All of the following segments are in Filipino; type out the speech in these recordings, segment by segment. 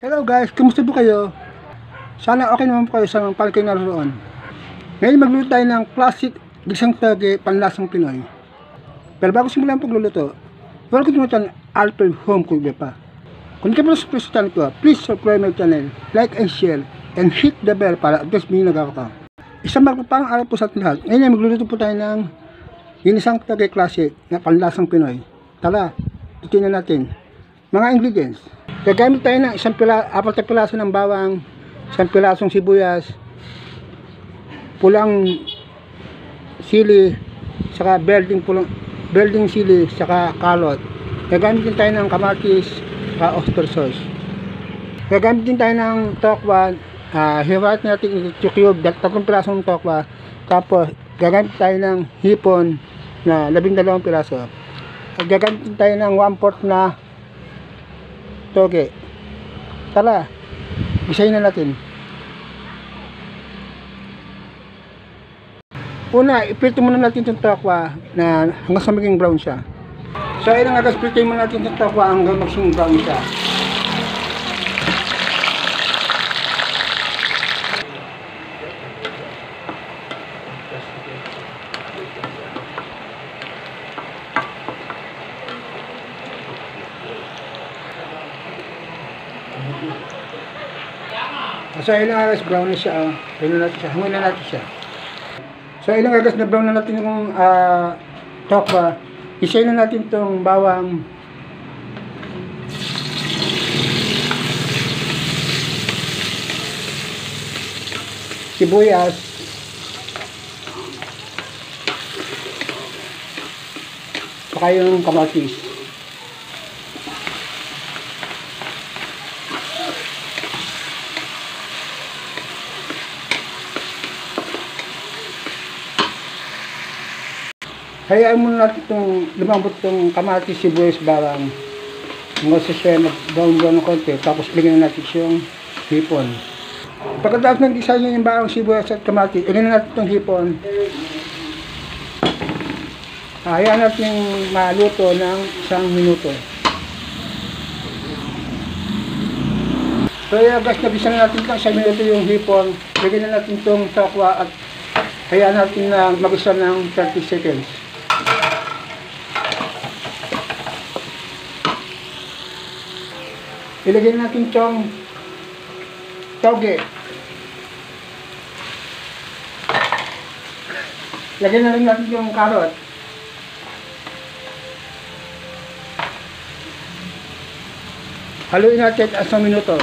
Hello guys, kumusta po kayo? Sana okay naman po kayo sa mga kayo naroon. Ngayon magluto tayo ng classic gisang toge panlasang Pinoy. Pero bago simulan ang pagluluto, huwag ko tumutan Alfred Home Cook pa. Kung di ka pa sa channel ko, please subscribe my channel, like and share, and hit the bell para at-least may nagawa ka. Isang magpapang araw po sa ating lahat. Ngayon magluluto po tayo ng ginisang toge classic na panlasang Pinoy. Tara, titingnan natin. Mga ingredients. Gagamit tayo ng 4 piraso ng bawang, 1 pirasong sibuyas, pulang sili, saka belding sili, saka kalot. Gagamit din tayo ng kamatis, saka oyster sauce. Gagamit din tayo ng tokwa, hiwat natin ito cube, 3 pirasong tokwa. Tapos gagamit tayo ng hipon na 12 piraso. Gagamit din tayo ng 1/4 na toge. Tara, gisahin na natin. Una, iprito muna natin itong tokwa na hanggang sa maging brown siya. So, ayun nga guys, prito muna natin itong tokwa hanggang maging brown siya. So, ayun nga guys, brown na siya. Ayun na natin siya. Hanguin na natin siya. So, ayun nga guys, na brown na natin yung tokwa. Isayin na natin itong bawang. Sibuyas. Saka yung kamatis. Hayaan muna natin itong lumambot itong kamatis, sibuyas, bawang. Hanggang sa siya brown-brown ng konti. Tapos bigyan na natin siyang hipon. Pagkatapos ng gisa niya yung bawang, sibuyas at kamatis, ilagyan na natin itong hipon. Hayaan natin yung maluto ng 1 minuto. So yeah guys, nabisa na natin ng 1 minuto yung hipon. Bigyan na natin itong tokwa at hayaan natin na mag-isa ng 30 seconds. Ilagay natin itong toge. Lagyan na rin natin yung karot. Haluin natin at 1 minuto.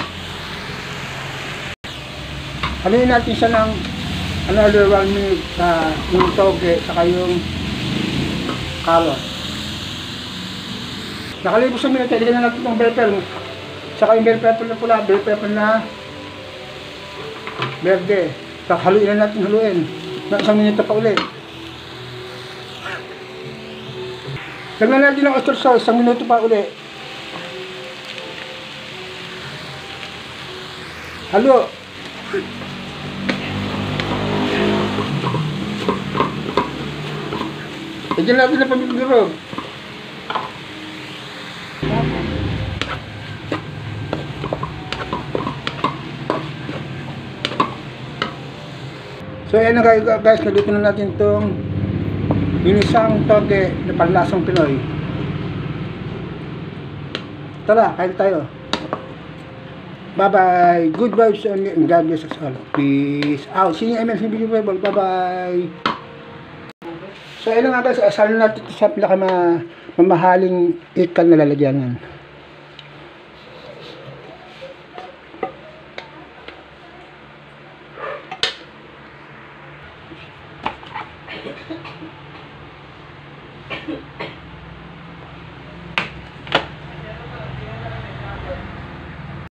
Haluin natin siya ng another 1 minute yung toge saka yung karot. Nakalibos 1 minuto, ilagyan na natin itong bell pepper. Saka yung bell pepper na pula, bell pepper na verde. Saka haluin na natin, haluin. Na 1 minuto pa ulit. Lagyan natin ng oyster sauce, 1 minuto pa ulit. Halo. Lagyan natin na pamigurog. So ayan na guys, naluto na natin itong ginisang toge na panlasang Pinoy. Tara, kain tayo. Bye bye. Good vibes only and God bless us all. Peace out. See you in MLC video. Bye bye. So ayan na guys, asalin natin sa pinakamamahaling ikan na lalagyanan.